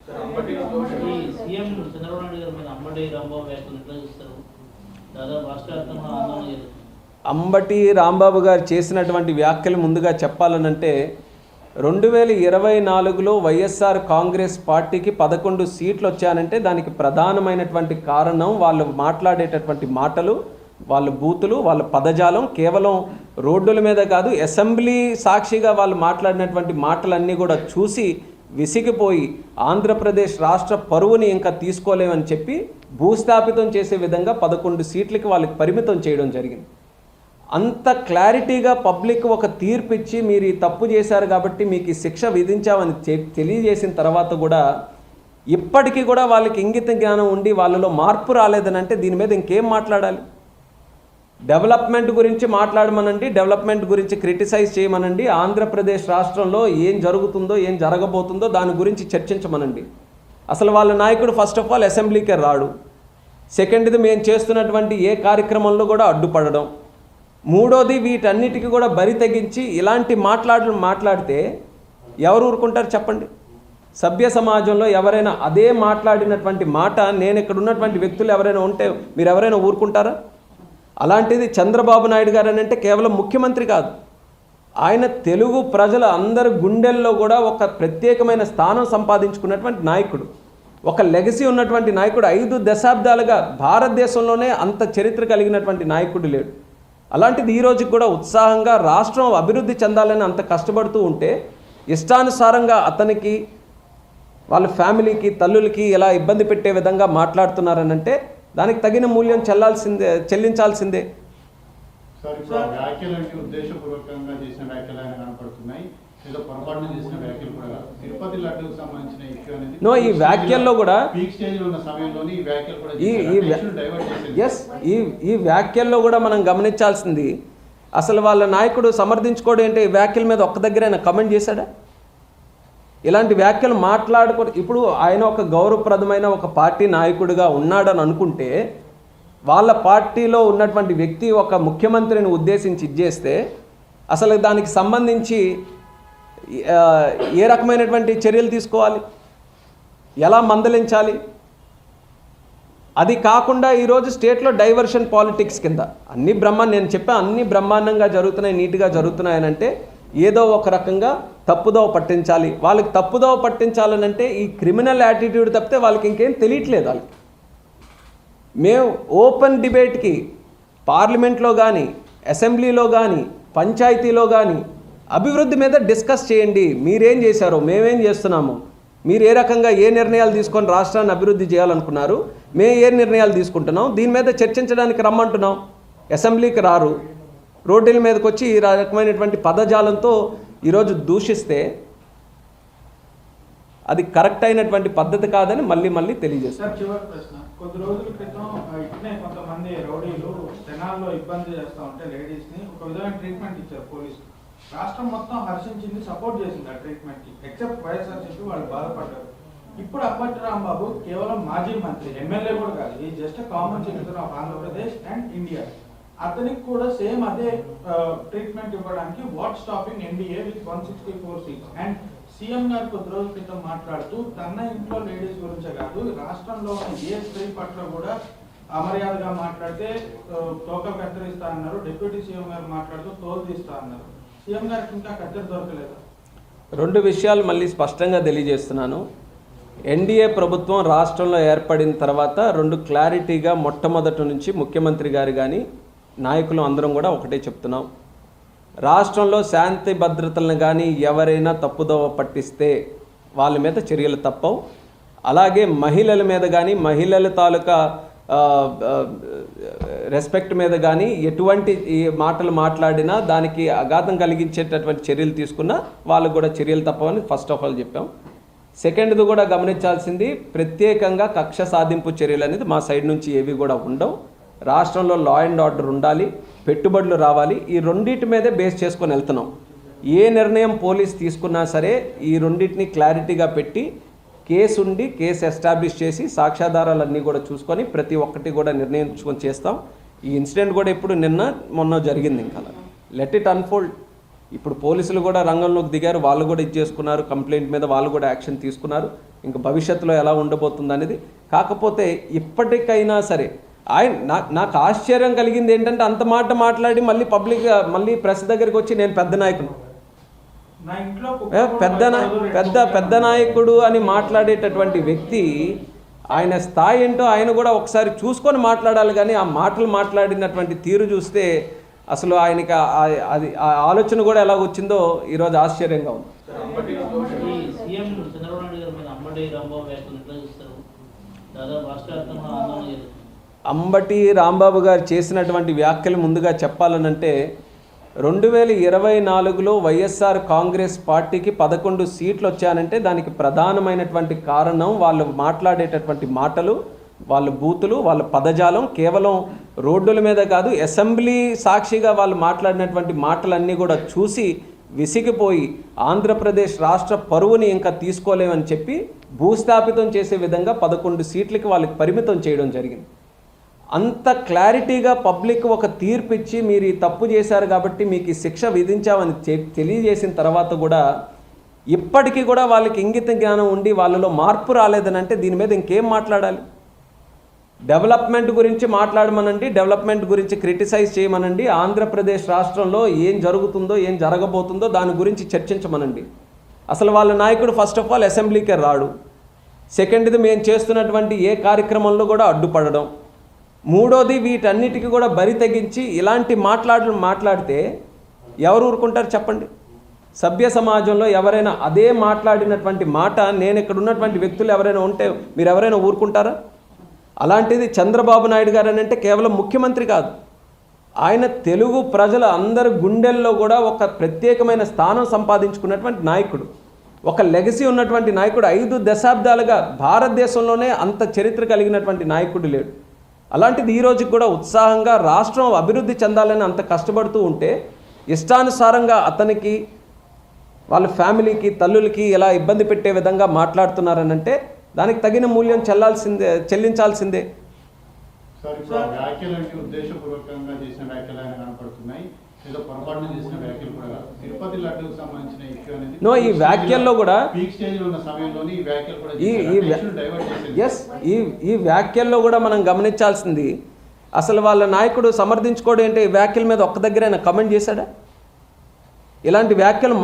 CM Chandrababu Naidu గారి మీద అంబటి రాంబాబు వ్యాఖ్యలు ఎట్లా చూస్తారు? దాదాపు రాష్ట్ర వ్యాప్తంగా ఆందోళన జరుగుతుంది. అంబటి రాంబాబు గారు చేసినటువంటి వ్యాఖ్యలు ముందుగా చెప్పాలనంటే 2024లో వైఎస్ఆర్ కాంగ్రెస్ పార్టీకి 11 సీట్లు వచ్చానంటే దానికి ప్రధానమైనటువంటి కారణం వాళ్ళు మాట్లాడేటటువంటి మాటలు, వాళ్ళ బూతులు, వాళ్ళ పదజాలం. కేవలం రోడ్డుల మీద కాదు, అసెంబ్లీ సాక్షిగా వాళ్ళు మాట్లాడినటువంటి మాటలన్నీ కూడా చూసి విసిగిపోయి ఆంధ్రప్రదేశ్ రాష్ట్ర పరువుని ఇంకా తీసుకోలేమని చెప్పి భూస్థాపితం చేసే విధంగా 11 సీట్లకి వాళ్ళకి పరిమితం చేయడం జరిగింది. అంత క్లారిటీగా పబ్లిక్ ఒక తీర్పు ఇచ్చి మీరు ఈ తప్పు చేశారు కాబట్టి మీకు ఈ శిక్ష విధించామని తెలియజేసిన తర్వాత కూడా ఇప్పటికీ కూడా వాళ్ళకి ఇంగిత జ్ఞానం ఉండి వాళ్ళలో మార్పు రాలేదని అంటే దీని మీద ఇంకేం మాట్లాడాలి? డెవలప్మెంట్ గురించి మాట్లాడమనండి, డెవలప్మెంట్ గురించి క్రిటిసైజ్ చేయమనండి, ఆంధ్రప్రదేశ్ రాష్ట్రంలో ఏం జరుగుతుందో ఏం జరగబోతుందో దాని గురించి చర్చించమనండి. అసలు వాళ్ళ నాయకుడు ఫస్ట్ ఆఫ్ ఆల్ అసెంబ్లీకే రాడు. సెకండ్ది మేము చేస్తున్నటువంటి ఏ కార్యక్రమంలో కూడా అడ్డుపడడం. మూడోది వీటన్నిటికీ కూడా బరి తెగించి ఇలాంటి మాట్లాడితే ఎవరు ఊరుకుంటారు చెప్పండి? సభ్య సమాజంలో ఎవరైనా అదే మాట్లాడినటువంటి మాట నేను ఇక్కడ ఉన్నటువంటి వ్యక్తులు ఎవరైనా ఉంటే మీరు ఎవరైనా ఊరుకుంటారా? అలాంటిది చంద్రబాబు నాయుడు గారు అని అంటే కేవలం ముఖ్యమంత్రి కాదు, ఆయన తెలుగు ప్రజల అందరి గుండెల్లో కూడా ఒక ప్రత్యేకమైన స్థానం సంపాదించుకున్నటువంటి నాయకుడు, ఒక లెగసీ ఉన్నటువంటి నాయకుడు. 5 దశాబ్దాలుగా భారతదేశంలోనే అంత చరిత్ర కలిగినటువంటి నాయకుడు లేడు. అలాంటిది ఈ రోజుకి కూడా ఉత్సాహంగా రాష్ట్రం అభివృద్ధి చెందాలని అంత కష్టపడుతూ ఉంటే ఇష్టానుసారంగా అతనికి వాళ్ళ ఫ్యామిలీకి తల్లులకి ఎలా ఇబ్బంది పెట్టే విధంగా మాట్లాడుతున్నారనంటే దానికి తగిన మూల్యం చెల్లించాల్సిందే. నో, ఈ వ్యాఖ్యల్లో కూడా ఈ వ్యాఖ్యల్లో కూడా మనం గమనించాల్సింది అసలు వాళ్ళ నాయకుడు సమర్థించుకోవడం ఏంటి? ఈ వ్యాఖ్యల మీద ఒక్క దగ్గర ఆయన కమెంట్ చేశాడా? ఇలాంటి వ్యాఖ్యలు ఇప్పుడు ఆయన ఒక గౌరవప్రదమైన ఒక పార్టీ నాయకుడిగా ఉన్నాడని అనుకుంటే వాళ్ళ పార్టీలో ఉన్నటువంటి వ్యక్తి ఒక ముఖ్యమంత్రిని ఉద్దేశించి ఇచ్చేస్తే అసలు దానికి సంబంధించి ఏ రకమైనటువంటి చర్యలు తీసుకోవాలి, ఎలా మందలించాలి? అది కాకుండా ఈరోజు స్టేట్లో డైవర్షన్ పాలిటిక్స్ కింద అన్ని బ్రహ్మాండంగా జరుగుతున్నాయి, నీట్గా జరుగుతున్నాయనంటే ఏదో ఒక రకంగా తప్పుదోవ పట్టించాలి. వాళ్ళకి తప్పుదోవ పట్టించాలనంటే ఈ క్రిమినల్ యాటిట్యూడ్ తప్పితే వాళ్ళకి ఇంకేం తెలియట్లేదు. వాళ్ళకి మేము ఓపెన్ డిబేట్కి పార్లమెంట్లో కానీ అసెంబ్లీలో కానీ పంచాయతీలో కానీ అభివృద్ధి మీద డిస్కస్ చేయండి. మీరేం చేశారో మేమేం చేస్తున్నాము, మీరు ఏ రకంగా ఏ నిర్ణయాలు తీసుకొని రాష్ట్రాన్ని అభివృద్ధి చేయాలనుకున్నారు, మేము ఏ నిర్ణయాలు తీసుకుంటున్నాం, దీని మీద చర్చించడానికి రమ్మంటున్నాం. అసెంబ్లీకి రారు, రోడ్డుల మీదకి వచ్చి ఈ రకమైనటువంటి పదజాలంతో ఈరోజు దూషిస్తే అది కరెక్ట్ అయినటువంటి పద్ధతి కాదని మళ్ళీ తెలియజేస్తారు. చివరి ప్రశ్న, కొద్ది రోజుల క్రితం ఇట్నే కొంతమంది రౌడీలు జనాల్లో ఇబ్బంది చేస్తూ ఉంటే లేడీస్ని ఒక విధమైన ట్రీట్మెంట్ ఇచ్చారు పోలీసులు. రాష్ట్రం మొత్తం హర్షించింది, సపోర్ట్ చేసింది ఆ ట్రీట్మెంట్కి, ఎక్సెప్ట్ వైఎస్ఆర్సీపీ వాళ్ళు బాధపడ్డారు. ఇప్పుడు అంబటి రాంబాబు కేవలం మాజీ మంత్రి, ఎమ్మెల్యే కూడా కాదు, ఈ just common citizen of Andhra Pradesh and India. అతనికి కూడా సేమ్ అదే ట్రీట్మెంట్ ఇవ్వడానికి what stopping NDA with 164 seats. And CM గారు కొద్ది రోజుల క్రితం మాట్లాడుతూ తన ఇంట్లో లేడీస్ గురించే కాదు రాష్ట్రంలో ఏ స్త్రీ పట్ల కూడా అమర్యాదగా మాట్లాడితే తోక కత్తిరిస్తా అన్నారు. డిప్యూటీ సీఎం గారు మాట్లాడుతూ తోలు తీస్తా అన్నారు. సీఎం గారికి ఇంకా కత్తెర దొరకలేదు. 2 విషయాలు మళ్ళీ స్పష్టంగా తెలియజేస్తున్నాను. ఎన్డీఏ ప్రభుత్వం రాష్ట్రంలో ఏర్పడిన తర్వాత 2 క్లారిటీగా మొట్టమొదటి నుంచి ముఖ్యమంత్రి గారు కానీ నాయకులు అందరం కూడా ఒకటే చెప్తున్నాం. రాష్ట్రంలో శాంతి భద్రతలను కానీ ఎవరైనా తప్పుదోవ పట్టిస్తే వాళ్ళ మీద చర్యలు తప్పవు. అలాగే మహిళల మీద కానీ మహిళల తాలూకా రెస్పెక్ట్ మీద కానీ ఎటువంటి మాటలు మాట్లాడినా దానికి అఘాతం కలిగించేటటువంటి చర్యలు తీసుకున్నా వాళ్ళకు కూడా చర్యలు తప్పవని ఫస్ట్ ఆఫ్ ఆల్ చెప్పాం. సెకండ్ది కూడా గమనించాల్సింది, ప్రత్యేకంగా కక్ష సాధింపు చర్యలు అనేది మా సైడ్ నుంచి ఏవి కూడా ఉండవు. రాష్ట్రంలో లా అండ్ ఆర్డర్ ఉండాలి, పెట్టుబడులు రావాలి. ఈ రెండింటి మీదే బేస్ చేసుకొని వెళ్తున్నాం. ఏ నిర్ణయం పోలీస్ తీసుకున్నా సరే ఈ రెండింటిని క్లారిటీగా పెట్టి కేసు ఎస్టాబ్లిష్ చేసి సాక్ష్యాధారాలన్నీ కూడా చూసుకొని ప్రతి ఒక్కటి కూడా నిర్ణయించుకొని చేస్తాం. ఈ ఇన్సిడెంట్ కూడా ఇప్పుడు మొన్న జరిగింది. ఇంకా లెట్ ఇట్ అన్ఫోల్డ్. ఇప్పుడు పోలీసులు కూడా రంగంలోకి దిగారు, వాళ్ళు కూడా చేసుకున్నారు, కంప్లైంట్ మీద వాళ్ళు కూడా యాక్షన్ తీసుకున్నారు. ఇంకా భవిష్యత్తులో ఎలా ఉండబోతుంది అనేది. కాకపోతే ఇప్పటికైనా సరే నాకు ఆశ్చర్యం కలిగింది ఏంటంటే అంత మాట మాట్లాడి మళ్ళీ మళ్ళీ ప్రెస్ దగ్గరికి వచ్చి నేను పెద్ద నాయకుడు, పెద్ద నాయకుడు అని మాట్లాడేటటువంటి వ్యక్తి ఆయన స్థాయి ఏంటో ఆయన కూడా ఒకసారి చూసుకొని మాట్లాడాలి. కానీ ఆ మాటలు మాట్లాడినటువంటి తీరు చూస్తే అసలు ఆయనకి అది ఆ ఆలోచన కూడా ఎలా వచ్చిందో ఈరోజు ఆశ్చర్యంగా ఉంది. సీఎం చంద్రబాబు నాయుడు గారి మీద అంబటి రాంబాబు వ్యాఖ్యలు ఎట్లా చూస్తారు? దాదాపు రాష్ట్ర వ్యాప్తంగా ఆందోళన జరుగుతుంది. అంబటి రాంబాబు గారు చేసినటువంటి వ్యాఖ్యలు ముందుగా చెప్పాలనంటే 2024లో వైఎస్ఆర్ కాంగ్రెస్ పార్టీకి 11 సీట్లు వచ్చానంటే దానికి ప్రధానమైనటువంటి కారణం వాళ్ళు మాట్లాడేటటువంటి మాటలు, వాళ్ళ బూతులు, వాళ్ళ పదజాలం. కేవలం రోడ్డుల మీద కాదు, అసెంబ్లీ సాక్షిగా వాళ్ళు మాట్లాడినటువంటి మాటలన్నీ కూడా చూసి విసిగిపోయి ఆంధ్రప్రదేశ్ రాష్ట్ర పరువుని ఇంకా తీసుకోలేమని చెప్పి భూస్థాపితం చేసే విధంగా 11 సీట్లకి వాళ్ళకి పరిమితం చేయడం జరిగింది. అంత క్లారిటీగా పబ్లిక్ ఒక తీర్పు ఇచ్చి మీరు ఈ తప్పు చేశారు కాబట్టి మీకు ఈ శిక్ష విధించామని తెలియజేసిన తర్వాత కూడా ఇప్పటికీ కూడా వాళ్ళకి ఇంగిత జ్ఞానం ఉండి వాళ్ళలో మార్పు రాలేదని అంటే దీని మీద ఇంకేం మాట్లాడాలి? డెవలప్మెంట్ గురించి మాట్లాడమనండి, డెవలప్మెంట్ గురించి క్రిటిసైజ్ చేయమనండి, ఆంధ్రప్రదేశ్ రాష్ట్రంలో ఏం జరుగుతుందో ఏం జరగబోతుందో దాని గురించి చర్చించమనండి. అసలు వాళ్ళ నాయకుడు ఫస్ట్ ఆఫ్ ఆల్ అసెంబ్లీకే రాడు. సెకండ్ది మేము చేస్తున్నటువంటి ఏ కార్యక్రమంలో కూడా అడ్డుపడడం. మూడోది వీటన్నిటికీ కూడా బరి తెగించి ఇలాంటి మాట్లాడితే ఎవరు ఊరుకుంటారు చెప్పండి? సభ్య సమాజంలో ఎవరైనా అదే మాట్లాడినటువంటి మాట నేను ఇక్కడ ఉన్నటువంటి వ్యక్తులు ఎవరైనా ఉంటే మీరు ఎవరైనా ఊరుకుంటారా? అలాంటిది చంద్రబాబు నాయుడు గారు అని అంటే కేవలం ముఖ్యమంత్రి కాదు, ఆయన తెలుగు ప్రజల అందరి గుండెల్లో కూడా ఒక ప్రత్యేకమైన స్థానం సంపాదించుకున్నటువంటి నాయకుడు, ఒక లెగసీ ఉన్నటువంటి నాయకుడు. 5 దశాబ్దాలుగా భారతదేశంలోనే అంత చరిత్ర కలిగినటువంటి నాయకుడు లేడు. అలాంటిది ఈ రోజుకి కూడా ఉత్సాహంగా రాష్ట్రం అభివృద్ధి చెందాలని అంత కష్టపడుతూ ఉంటే ఇష్టానుసారంగా అతనికి వాళ్ళ ఫ్యామిలీకి తల్లులకి ఎలా ఇబ్బంది పెట్టే విధంగా మాట్లాడుతున్నారనంటే దానికి తగిన మూల్యం చెల్లించాల్సిందే. నో, ఈ వ్యాఖ్యల్లో కూడా ఈ వ్యాఖ్యల్లో కూడా మనం గమనించాల్సింది అసలు వాళ్ళ నాయకుడు సమర్థించుకోవడం ఏంటి? ఈ వ్యాఖ్యల మీద ఒక్క దగ్గర ఆయన కమెంట్ చేశాడా? ఇలాంటి వ్యాఖ్యలు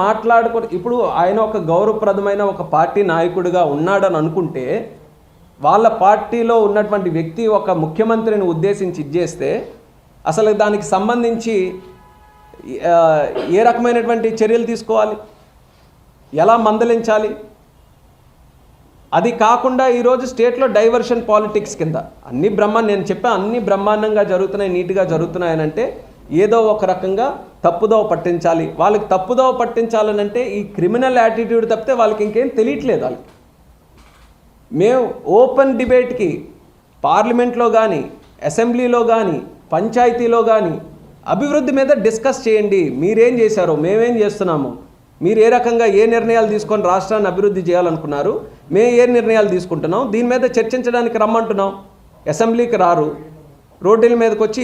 ఇప్పుడు ఆయన ఒక గౌరవప్రదమైన ఒక పార్టీ నాయకుడిగా ఉన్నాడని అనుకుంటే వాళ్ళ పార్టీలో ఉన్నటువంటి వ్యక్తి ఒక ముఖ్యమంత్రిని ఉద్దేశించి ఇచ్చేస్తే అసలు దానికి సంబంధించి ఏ రకమైనటువంటి చర్యలు తీసుకోవాలి, ఎలా మందలించాలి? అది కాకుండా ఈరోజు స్టేట్లో డైవర్షన్ పాలిటిక్స్ కింద అన్ని బ్రహ్మాండంగా జరుగుతున్నాయి, నీట్గా జరుగుతున్నాయనంటే ఏదో ఒక రకంగా తప్పుదోవ పట్టించాలి. వాళ్ళకి తప్పుదోవ పట్టించాలనంటే ఈ క్రిమినల్ యాటిట్యూడ్ తప్పితే వాళ్ళకి ఇంకేం తెలియట్లేదు. వాళ్ళకి మేము ఓపెన్ డిబేట్కి పార్లమెంట్లో కానీ అసెంబ్లీలో కానీ పంచాయతీలో కానీ అభివృద్ధి మీద డిస్కస్ చేయండి. మీరేం చేశారో మేమేం చేస్తున్నాము, మీరు ఏ రకంగా ఏ నిర్ణయాలు తీసుకొని రాష్ట్రాన్ని అభివృద్ధి చేయాలనుకున్నారు, మేము ఏ నిర్ణయాలు తీసుకుంటున్నాం, దీని మీద చర్చించడానికి రమ్మంటున్నాం. అసెంబ్లీకి రారు, రోడ్డుల మీదకి వచ్చి